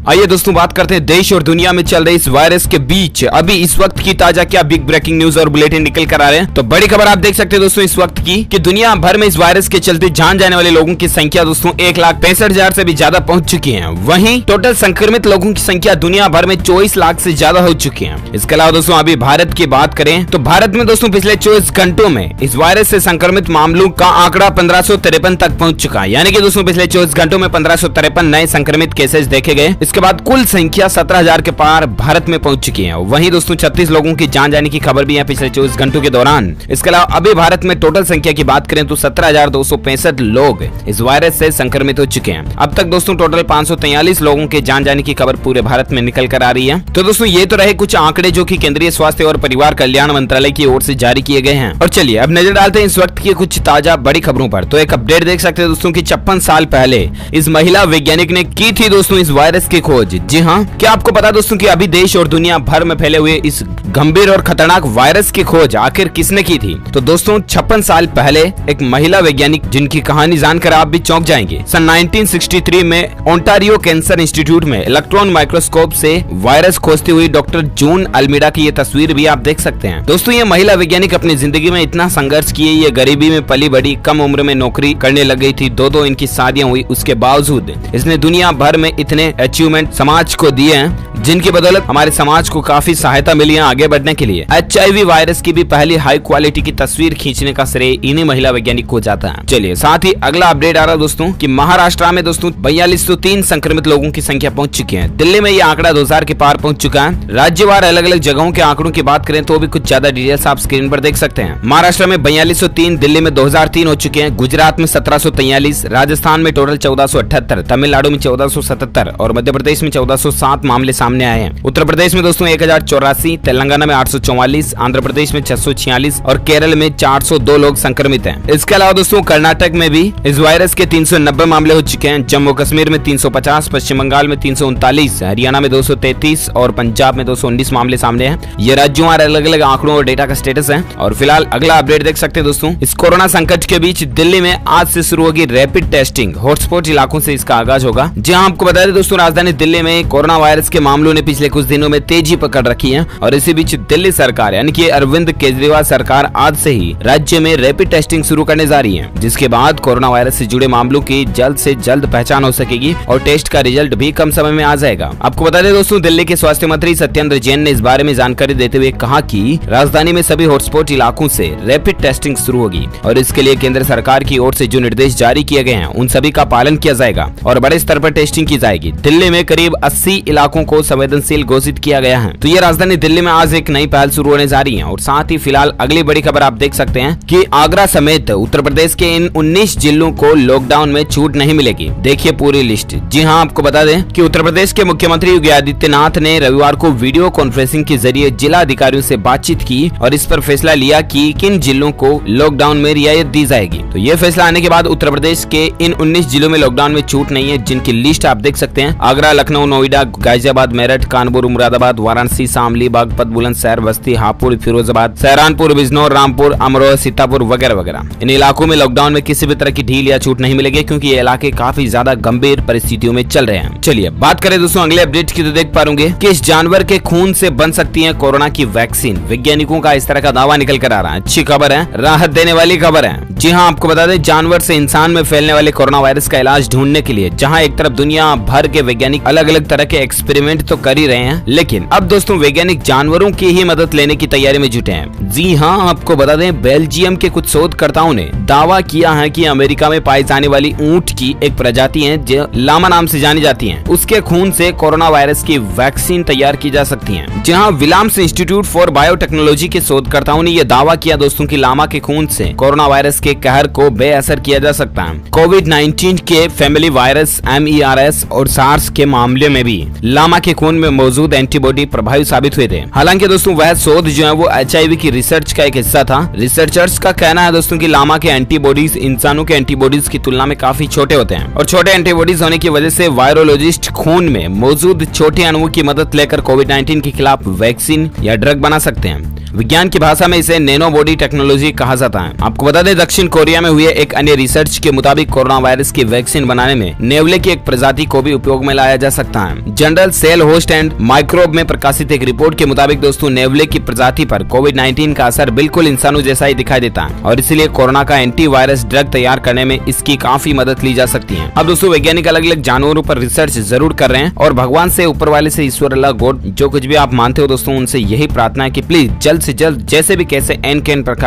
आइए दोस्तों बात करते हैं देश और दुनिया में चल रहे इस वायरस के बीच अभी इस वक्त की ताजा क्या बिग ब्रेकिंग न्यूज और बुलेटिन निकल कर आ रहे हैं। तो बड़ी खबर आप देख सकते हैं दोस्तों इस वक्त की कि दुनिया भर में इस वायरस के चलते जान जाने वाले लोगों की संख्या दोस्तों 1,65,000 से भी ज्यादा पहुंच चुकी है। वहीं टोटल संक्रमित लोगों की संख्या दुनिया भर में 24 लाख से ज्यादा हो चुकी है। इसके अलावा दोस्तों अभी भारत की बात करें तो भारत में दोस्तों पिछले 24 घंटों में इस वायरस से संक्रमित मामलों का आंकड़ा 1553 तक पहुंच चुका है। यानी कि दोस्तों पिछले 24 घंटों में 1553 नए संक्रमित केसेस देखे गए। इसके बाद कुल संख्या 17,000 के पार भारत में पहुंच चुकी है। वहीं दोस्तों 36 लोगों की जान जाने की खबर भी है पिछले 24 घंटों के दौरान। इसके अलावा अभी भारत में टोटल संख्या की बात करें तो 17,265 लोग इस वायरस से संक्रमित हो चुके हैं। अब तक दोस्तों टोटल 543 लोगों के जान जाने की खबर पूरे भारत में निकल कर आ रही है। तो दोस्तों ये तो रहे कुछ आंकड़े जो कि केंद्रीय स्वास्थ्य और परिवार कल्याण मंत्रालय की ओर से जारी किए गए हैं। और चलिए अब नजर डालते हैं इस वक्त की कुछ ताजा बड़ी खबरों पर। तो एक अपडेट देख सकते हैं दोस्तों की 56 साल पहले इस महिला वैज्ञानिक ने की थी दोस्तों इस वायरस की खोज। जी हाँ, क्या आपको पता दोस्तों कि अभी देश और दुनिया भर में फैले हुए इस गंभीर और खतरनाक वायरस की खोज आखिर किसने की थी? तो दोस्तों 56 साल पहले एक महिला वैज्ञानिक जिनकी कहानी जानकर आप भी चौंक जाएंगे। सन 1963 में ओंटारियो कैंसर इंस्टीट्यूट में इलेक्ट्रॉन माइक्रोस्कोप से वायरस खोजती हुई डॉक्टर जून अल्मीडा की ये तस्वीर भी आप देख सकते हैं। दोस्तों ये महिला वैज्ञानिक अपनी जिंदगी में इतना संघर्ष किए, ये गरीबी में पली बड़ी, कम उम्र में नौकरी करने लग गई थी, दो इनकी शादियां हुई, उसके बावजूद इसने दुनिया भर में इतने अचीवमेंट समाज को दिए हैं जिनकी बदौलत हमारे समाज को काफी सहायता मिली है आगे बढ़ने के लिए। HIV वायरस की भी पहली हाई क्वालिटी की तस्वीर खींचने का श्रेय इन्हीं महिला वैज्ञानिक को जाता है। चलिए साथ ही अगला अपडेट आ रहा है दोस्तों कि महाराष्ट्र में दोस्तों 4203 संक्रमित लोगों की संख्या पहुंच चुकी है। दिल्ली में ये आंकड़ा 2000 के पार पहुंच चुका है। राज्यवार अलग अलग जगहों के आंकड़ों की बात करें तो भी कुछ ज्यादा डिटेल्स आप स्क्रीन पर देख सकते हैं। महाराष्ट्र में 4203, दिल्ली में 2003 हो चुके हैं, गुजरात में 1743, राजस्थान में टोटल 1478, तमिलनाडु में 1477 और मध्य प्रदेश में 1407 मामले सामने आए हैं। उत्तर प्रदेश में दोस्तों 1084, तेलंगाना में 844, आंध्र प्रदेश में 646 और केरल में 402 लोग संक्रमित हैं। इसके अलावा दोस्तों कर्नाटक में भी इस वायरस के 390 मामले हो चुके हैं। जम्मू कश्मीर में 350, पश्चिम बंगाल में 339, हरियाणा में 233 और पंजाब में 219 मामले सामने हैं। ये राज्यों और अलग अलग आंकड़ों और डेटा का स्टेटस है। और फिलहाल अगला अपडेट देख सकते हैं दोस्तों इस कोरोना संकट के बीच दिल्ली में आज से शुरू होगी रैपिड टेस्टिंग। हॉटस्पॉट इलाकों से इसका आगाज होगा। जहां आपको बता दें दोस्तों राजधानी दिल्ली में कोरोना वायरस के मामलों ने पिछले कुछ दिनों में तेजी पकड़ रखी है। और इसी बीच दिल्ली सरकार यानी कि अरविंद केजरीवाल सरकार आज से ही राज्य में रैपिड टेस्टिंग शुरू करने जा रही है, जिसके बाद कोरोना वायरस से जुड़े मामलों की जल्द से जल्द पहचान हो सकेगी और टेस्ट का रिजल्ट भी कम समय में आ जाएगा। आपको बता दें दोस्तों दिल्ली के स्वास्थ्य मंत्री सत्येंद्र जैन ने इस बारे में जानकारी देते हुए कहा कि राजधानी में सभी हॉटस्पॉट इलाकों से रैपिड टेस्टिंग शुरू होगी और इसके लिए केंद्र सरकार की ओर से जो निर्देश जारी किए गए हैं उन सभी का पालन किया जाएगा और बड़े स्तर पर टेस्टिंग की जाएगी। दिल्ली में करीब 80 इलाकों को संवेदनशील घोषित किया गया है। तो ये राजधानी दिल्ली में आज एक नई पहल शुरू होने जा रही है। और साथ ही फिलहाल अगली बड़ी खबर आप देख सकते हैं कि आगरा समेत उत्तर प्रदेश के इन 19 जिलों को लॉकडाउन में छूट नहीं मिलेगी। देखिए पूरी लिस्ट। जी हाँ, आपको बता दें कि उत्तर प्रदेश के मुख्यमंत्री योगी आदित्यनाथ ने रविवार को वीडियो कॉन्फ्रेंसिंग के जरिए जिला अधिकारियों से बातचीत की और इस पर फैसला लिया कि किन जिलों को लॉकडाउन में रियायत दी जाएगी। तो ये फैसला आने के बाद उत्तर प्रदेश के इन 19 जिलों में लॉकडाउन में छूट नहीं है, जिनकी लिस्ट आप देख सकते हैं। आगरा, लखनऊ, नोएडा, गाजियाबाद, मेरठ, कानपुर, मुरादाबाद, वाराणसी, शामली, बागपत, बुलंदशहर, बस्ती, हापुड़, फिरोजाबाद, सहारनपुर, बिजनौर, रामपुर, अमरोहा, सीतापुर वगैरह वगैरह। इन इलाकों में लॉकडाउन में किसी भी तरह की ढील या छूट नहीं मिलेगी क्योंकि ये इलाके काफी ज्यादा गंभीर परिस्थितियों में चल रहे हैं। चलिए बात करें दोस्तों अगले अपडेट की तो देख पाओगे कि इस जानवर के खून से बन सकती है कोरोना की वैक्सीन। वैज्ञानिकों का इस तरह का दावा निकल कर आ रहा है। अच्छी खबर है, राहत देने वाली खबर है। जी हाँ, आपको बता दें जानवर से इंसान में फैलने वाले कोरोना वायरस का इलाज ढूंढने के लिए जहां एक तरफ दुनिया भर के वैज्ञानिक अलग अलग तरह के एक्सपेरिमेंट तो कर ही रहे हैं, लेकिन अब दोस्तों वैज्ञानिक जानवरों की ही मदद लेने की तैयारी में जुटे हैं। जी हाँ, आपको बता दें बेल्जियम के कुछ शोधकर्ताओं ने दावा किया है कि अमेरिका में पाई जाने वाली ऊंट की एक प्रजाति है जो लामा नाम से जानी जाती है, उसके खून से कोरोना वायरस की वैक्सीन तैयार की जा सकती है। जहां विलियम्स इंस्टीट्यूट फॉर बायोटेक्नोलॉजी के शोधकर्ताओं ने यह दावा किया दोस्तों कि लामा के खून से कोरोना वायरस के कहर को बेअसर किया जा सकता है। कोविड-19 के फैमिली वायरस MERS और सार्स के मामले में भी लामा के खून में मौजूद एंटीबॉडी प्रभावी साबित हुए थे। हालांकि दोस्तों वह शोध जो है वो HIV की रिसर्च का एक हिस्सा था। रिसर्चर्स का कहना है दोस्तों कि लामा के एंटीबॉडीज इंसानों के एंटीबॉडीज की तुलना में काफी छोटे होते हैं और छोटे एंटीबॉडीज होने की वजह से वायरोलॉजिस्ट खून में मौजूद छोटे अणुओं की मदद लेकर कोविड-19 के खिलाफ वैक्सीन या ड्रग बना सकते हैं। विज्ञान की भाषा में इसे नैनो बॉडी टेक्नोलॉजी कहा जाता है। आपको बता दें दक्षिण कोरिया में हुए एक अन्य रिसर्च के मुताबिक कोरोना वायरस की वैक्सीन बनाने में नेवले की एक प्रजाति को भी उपयोग में लाया जा सकता है। Journal Cell Host and Microbe में प्रकाशित एक रिपोर्ट के मुताबिक दोस्तों नेवले की प्रजाति पर कोविड-19 का असर बिल्कुल इंसानों जैसा ही दिखाई देता है और इसलिए कोरोना का एंटीवायरस ड्रग तैयार करने में इसकी काफी मदद ली जा सकती है। अब दोस्तों वैज्ञानिक अलग अलग जानवरों पर रिसर्च जरूर कर रहे हैं और भगवान से, ऊपर वाले से, ईश्वर, अल्लाह, गॉड, जो कुछ भी आप मानते हो दोस्तों, उनसे यही प्रार्थना है कि प्लीज जल्द से जल्द जैसे भी कैसे एन के प्रकार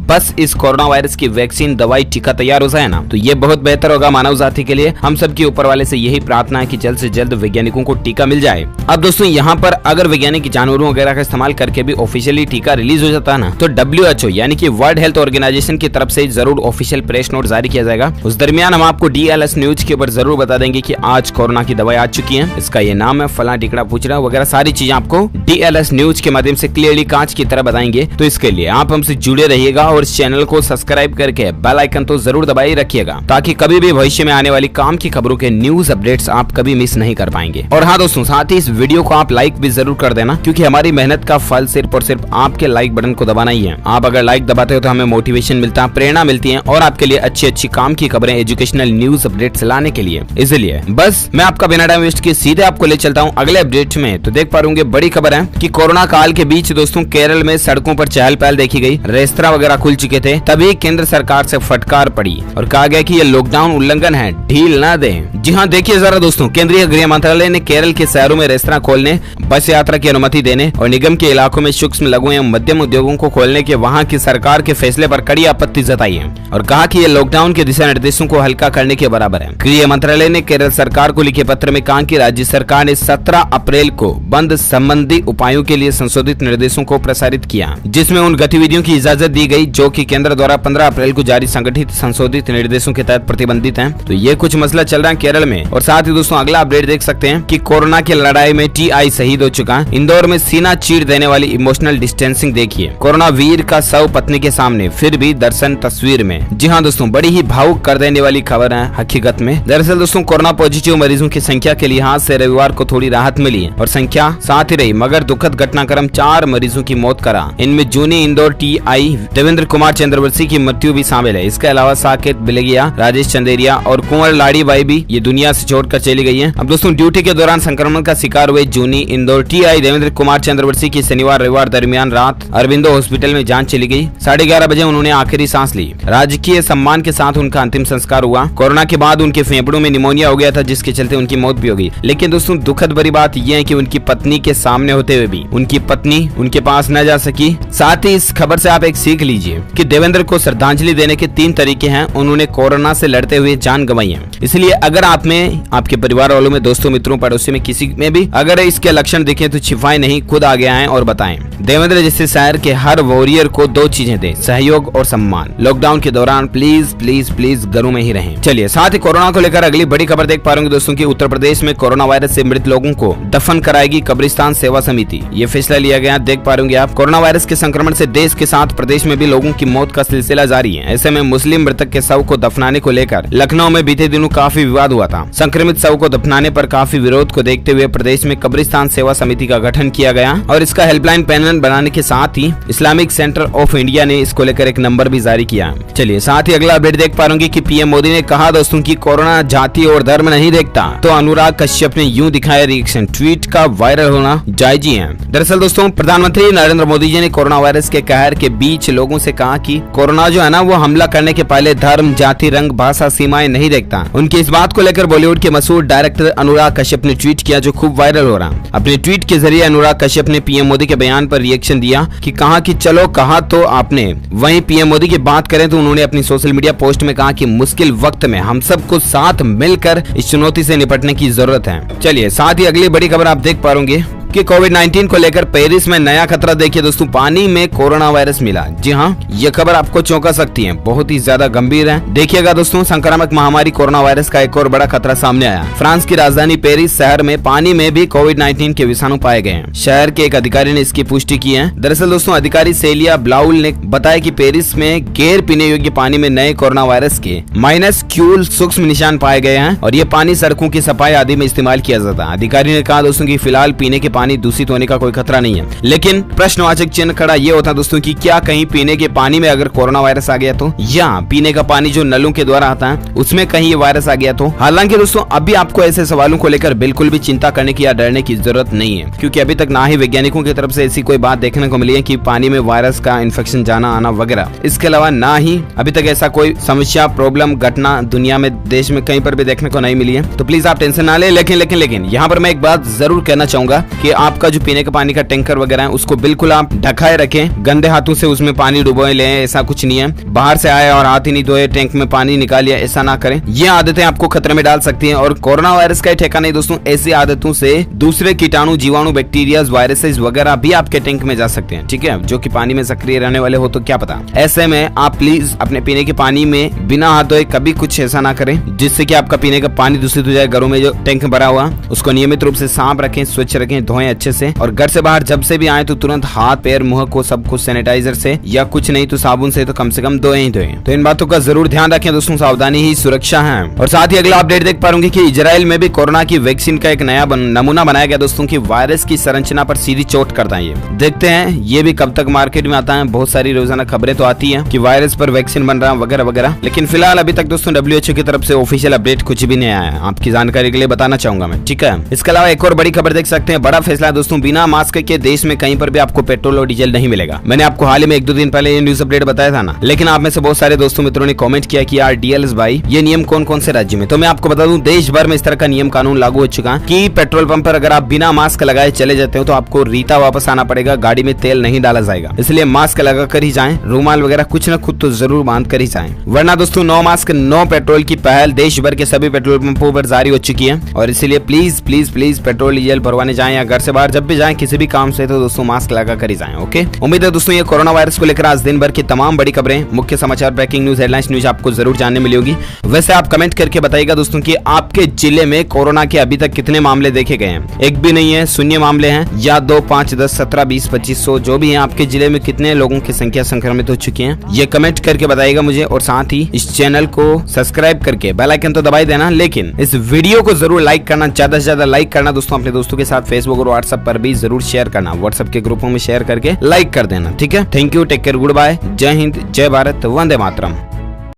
बस इस कोरोना वायरस की वैक्सीन, दवाई, टीका तैयार हो जाए ना, तो ये बहुत बेहतर होगा मानव जाति के लिए। हम सबकी ऊपर वाले से यही प्रार्थना है कि जल्द से जल्द वैज्ञानिकों को टीका मिल जाए। अब दोस्तों यहाँ पर अगर वैज्ञानिक जानवरों वगैरह का इस्तेमाल करके भी ऑफिशियली टीका रिलीज हो जाता है ना, तो WHO यानी कि वर्ल्ड हेल्थ ऑर्गेनाइजेशन की तरफ से जरूर ऑफिशियल प्रेस नोट जारी किया जाएगा। उस दरमियान हम आपको DLS न्यूज के ऊपर जरूर बता देंगे कि आज कोरोना की दवाई आ चुकी है, इसका ये नाम है, फला टिकड़ा पूछ रहा वगैरह सारी चीजें आपको DLS न्यूज के माध्यम से क्लियरली कांच की तरह बताएंगे। तो इसके लिए आप हमसे जुड़े रहिएगा और इस चैनल को सब्सक्राइब करके बेल आइकन तो जरूर दबाए रखिएगा ताकि कभी भी भविष्य में आने वाली काम की खबरों के न्यूज अपडेट्स आप कभी मिस नहीं कर पाएंगे। और हाँ दोस्तों, साथ ही इस वीडियो को आप लाइक भी जरूर कर देना, क्योंकि हमारी मेहनत का फल सिर्फ और सिर्फ आपके लाइक बटन को दबाना ही है। आप अगर लाइक दबाते हो तो हमें मोटिवेशन मिलता है, प्रेरणा मिलती है और आपके लिए अच्छी अच्छी काम की खबरें, एजुकेशनल न्यूज अपडेट्स लाने के लिए। इसलिए बस मैं आपका बिना टाइम वेस्ट किए सीधे आपको ले चलता हूँ अगले अपडेट में। तो देख पा रहे बड़ी खबर है कि कोरोना काल के बीच दोस्तों केरल में सड़कों पर चहल पहल देखी गई, रेस्तरां वगैरह खुल चुके थे, तभी केंद्र सरकार से फटकार पड़ी और कहा गया कि ये लॉकडाउन उल्लंघन है, ढील न दें। जी हाँ, देखिए जरा दोस्तों, केंद्रीय गृह मंत्रालय ने केरल के शहरों में रेस्तरां खोलने, बस यात्रा की अनुमति देने और निगम के इलाकों में सूक्ष्म, लघु एवं मध्यम उद्योगों को खोलने के वहां की सरकार के फैसले पर कड़ी आपत्ति जताई है और कहा कि ये लॉकडाउन के दिशा निर्देशों को हल्का करने के बराबर है। गृह मंत्रालय ने केरल सरकार को लिखे पत्र में कहा कि राज्य सरकार ने 17 अप्रैल को बंद संबंधी उपायों के लिए संशोधित निर्देशों को प्रसारित किया, जिसमें उन गतिविधियों की इजाजत दी गई जो कि केंद्र द्वारा 15 अप्रैल को जारी संगठित संशोधित निर्देशों के तहत प्रतिबंधित हैं। तो ये कुछ मसला चल रहा है केरल में। और साथ ही दोस्तों अगला अपडेट देख सकते हैं कि कोरोना की लड़ाई में TI शहीद हो चुका है। इंदौर में सीना चीर देने वाली इमोशनल डिस्टेंसिंग देखिए, कोरोना वीर का शव पत्नी के सामने, फिर भी दर्शन तस्वीर में। जी हाँ दोस्तों, बड़ी ही भावुक कर देने वाली खबर है हकीकत में। दरअसल दोस्तों कोरोना पॉजिटिव मरीजों की संख्या के लिहाज से रविवार को थोड़ी राहत मिली है और संख्या साथ ही रही, मगर दुखद घटनाक्रम 4 मरीजों की मौत करा। इनमें जूनी इंदौर TI देवेंद्र कुमार चंद्रवंशी की मृत्यु भी शामिल है। इसके अलावा साकेत बिलेगिया, राजेश चंदेरिया और कुंवर लाड़ी बाई भी ये दुनिया से छोड़कर चली गई है। अब दोस्तों ड्यूटी के दौरान संक्रमण का शिकार हुए जूनी इंदौर TI देवेंद्र कुमार चंद्रवंशी की शनिवार रविवार दरमियान रात अरविंदो हॉस्पिटल में जान चली गई। 11:30 बजे उन्होंने आखिरी सांस ली। राजकीय सम्मान के साथ उनका अंतिम संस्कार हुआ। कोरोना के बाद उनके फेफड़ों में निमोनिया हो गया था, जिसके चलते उनकी मौत भी हो गई। लेकिन दोस्तों दुखद भरी बात यह है कि उनकी पत्नी के सामने होते हुए भी उनकी पत्नी उनके पास न जा सकी। साथ ही इस खबर से आप एक सीख लीजिए कि देवेंद्र को श्रद्धांजलि देने के 3 तरीके हैं। उन्होंने कोरोना से लड़ते हुए जान गंवाई है, इसलिए अगर आप में, आपके परिवार वालों में, दोस्तों, मित्रों, पड़ोसी में किसी में भी अगर इसके लक्षण दिखे तो छिपाए नहीं, खुद आगे आएं और बताएं। देवेंद्र जैसे शहर के हर वॉरियर को 2 चीजें दें, सहयोग और सम्मान। लॉकडाउन के दौरान प्लीज प्लीज प्लीज घरों में ही रहें। चलिए साथ ही कोरोना को लेकर अगली बड़ी खबर देख पा रहे दोस्तों की उत्तर प्रदेश में कोरोना वायरस से मृत लोगों को दफन कराएगी कब्रिस्तान सेवा समिति। ये फैसला लिया गया, देख पा रहे आप। कोरोना वायरस के संक्रमण से देश के साथ प्रदेश में भी लोगों की मौत का सिलसिला जारी है। ऐसे में मुस्लिम मृतक के शव को दफनाने को लेकर लखनऊ में बीते दिनों काफी विवाद हुआ था। संक्रमित शव को दफनाने पर काफी विरोध को देखते हुए प्रदेश में कब्रिस्तान सेवा समिति का गठन किया गया और इसका हेल्पलाइन पैनल बनाने के साथ ही इस्लामिक सेंटर ऑफ इंडिया ने इसको लेकर एक नंबर भी जारी किया। चलिए साथ ही अगला अपडेट देख पा रहे कि PM मोदी ने कहा दोस्तों की कोरोना जाति और धर्म नहीं देखता। तो अनुराग कश्यप ने यूं दिखाया रिएक्शन, ट्वीट का वायरल होना जायज ही है। दरअसल दोस्तों प्रधानमंत्री नरेंद्र मोदी जी ने कोरोना वायरस के कहर के बीच लोगों से कहा कि कोरोना जो है ना वो हमला करने के पहले धर्म, जाति, रंग, भाषा, सीमाएं नहीं देखता। उनकी इस बात को लेकर बॉलीवुड के मशहूर डायरेक्टर अनुराग कश्यप ने ट्वीट किया जो खूब वायरल हो रहा। अपने ट्वीट के जरिए अनुराग कश्यप ने PM मोदी के बयान पर रिएक्शन दिया कि कहा कि चलो कहा तो आपने। वहीं PM मोदी की बात करें तो उन्होंने अपनी सोशल मीडिया पोस्ट में कहा कि मुश्किल वक्त में हम सबको साथ मिलकर इस चुनौती से निपटने की जरूरत है। चलिए साथ ही अगली बड़ी खबर आप देख पा रहे कि कोविड-19 को लेकर पेरिस में नया खतरा। देखिए दोस्तों, पानी में कोरोना वायरस मिला। जी हाँ, ये खबर आपको चौंका सकती है, बहुत ही ज्यादा गंभीर है। देखिएगा दोस्तों, संक्रामक महामारी कोरोना वायरस का एक और बड़ा खतरा सामने आया। फ्रांस की राजधानी पेरिस शहर में पानी में भी कोविड-19 के विषाणु पाए गए हैं। शहर के एक अधिकारी ने इसकी पुष्टि की है। दरअसल दोस्तों अधिकारी सेलिया ब्लाउल ने बताया कि पेरिस में गैर पीने योग्य पानी में नए कोरोना वायरस के -Q सूक्ष्म निशान पाए गए हैं और ये पानी सड़कों की सफाई आदि में इस्तेमाल किया जाता है। अधिकारी ने कहा दोस्तों की फिलहाल पीने के पानी दूषित होने का कोई खतरा नहीं है। लेकिन प्रश्नवाचक चिन्ह खड़ा ये होता है दोस्तों कि क्या कहीं पीने के पानी में अगर कोरोना वायरस आ गया तो, या पीने का पानी जो नलों के द्वारा आता है उसमें कहीं ये वायरस आ गया तो। हालांकि दोस्तों अभी आपको ऐसे सवालों को लेकर बिल्कुल भी चिंता करने की या डरने की जरूरत नहीं है, क्योंकि अभी तक ना ही वैज्ञानिकों की तरफ से ऐसी कोई बात देखने को मिली है कि पानी में वायरस का इन्फेक्शन जाना आना वगैरह। इसके अलावा ना ही अभी तक ऐसा कोई समस्या, प्रॉब्लम, घटना दुनिया में, देश में कहीं पर भी देखने को नहीं मिली है। तो प्लीज आप टेंशन ना ले। लेकिन यहाँ पर मैं एक बात जरूर कहना चाहूंगा कि आपका जो पीने का पानी का टैंकर वगैरह है उसको बिल्कुल आप ढकाए रखें, गंदे हाथों से उसमें पानी डुबोए ले, ऐसा कुछ नहीं है। बाहर से आए और हाथ ही नहीं धोए टैंक में पानी निकालिए, ऐसा ना करें। ये आदतें आपको खतरे में डाल सकती हैं और कोरोना वायरस का ठेका नहीं दोस्तों, ऐसी आदतों से दूसरे कीटाणु, जीवाणु, बैक्टीरिया, वायरसेस वगैरह भी आपके टैंक में जा सकते हैं, ठीक है, जो कि पानी में सक्रिय रहने वाले हो तो क्या पता। ऐसे में आप प्लीज अपने पीने के पानी में बिना हाथ धोए कभी कुछ ऐसा ना करें जिससे कि आपका पीने का पानी दूषित हो जाए। घरों में जो टैंक भरा हुआ उसको नियमित रूप से साफ रखें, स्वच्छ रखें, धोएं अच्छे से। और घर से बाहर जब से भी आए तो तुरंत हाथ, पैर, मुंह को सब कुछ सैनिटाइजर से या कुछ नहीं तो साबुन से तो कम से कम धोएं ही धोएं। तो इन बातों का जरूर ध्यान रखें दोस्तों, सावधानी ही सुरक्षा है। और साथ ही अगला अपडेट देख पा रहे कि इजराइल में भी कोरोना की वैक्सीन का एक नया नमूना बनाया गया दोस्तों की वायरस की संरचना पर सीधी चोट करता है। ये देखते हैं ये भी कब तक मार्केट में आता है। बहुत सारी रोजाना खबरें तो आती है कि वायरस पर वैक्सीन बन रहा है वगैरह वगैरह, लेकिन फिलहाल अभी तक दोस्तों WHO की तरफ से ऑफिशियल अपडेट कुछ भी नहीं आया है। आपकी जानकारी के लिए बताना चाहूंगा मैं, ठीक है। इसके अलावा एक और बड़ी खबर देख सकते हैं, बड़ा फैसला दोस्तों, बिना मास्क के देश में कहीं पर भी आपको पेट्रोल और डीजल नहीं मिलेगा। मैंने आपको हाल ही में 1-2 दिन पहले ये न्यूज अपडेट बताया था ना, लेकिन आप में से बहुत सारे दोस्तों मित्रों ने कमेंट किया कि यार डीएलएस भाई ये नियम कौन कौन से राज्य में। तो मैं आपको बता दूं देश भर में इस तरह का नियम कानून लागू हो चुका है कि पेट्रोल पंप पर अगर आप बिना मास्क लगाए चले जाते हो तो आपको रीता वापस आना पड़ेगा, गाड़ी में तेल नहीं डाला जाएगा। इसलिए मास्क लगा कर ही जाएं, रुमाल वगैरह कुछ न खुद तो जरूर बांध कर ही जाएं, वरना दोस्तों नो मास्क नो पेट्रोल की पहल देश भर के सभी पेट्रोल पंपों पर जारी हो चुकी है। और इसीलिए please please please petrol diesel भरवाने जाएं या घर से बाहर जब भी जाएं किसी भी काम से तो दोस्तों मास्क लगा कर ही जाएं। ओके, उम्मीद है दोस्तों ये कोरोना वायरस को लेकर आज दिन भर की तमाम बड़ी खबरें, मुख्य समाचार, ब्रेकिंग न्यूज, हेडलाइंस न्यूज आपको जरूर जानने मिली होगी। वैसे आप कमेंट करके बताइएगा दोस्तों कि आपके जिले में कोरोना के अभी तक कितने मामले देखे गए हैं। एक भी नहीं है, शून्य मामले हैं, या 2, 5, 10, 17, 20, 2500 जो भी है, आपके जिले में कितने लोगों की संख्या संक्रमित हो चुकी है ये कमेंट करके बताइएगा मुझे। और साथ ही इस चैनल को सब्सक्राइब करके बेल आइकन तो दबाई देना, लेकिन इस वीडियो को जरूर लाइक करना, ज्यादा से ज्यादा लाइक करना दोस्तों। अपने दोस्तों के साथ फेसबुक और व्हाट्सएप पर भी जरूर शेयर करना, व्हाट्सएप के ग्रुपों में शेयर करके लाइक कर देना, ठीक है। Thank you, take care, goodbye, जय हिंद, जय भारत, वंदे मातरम।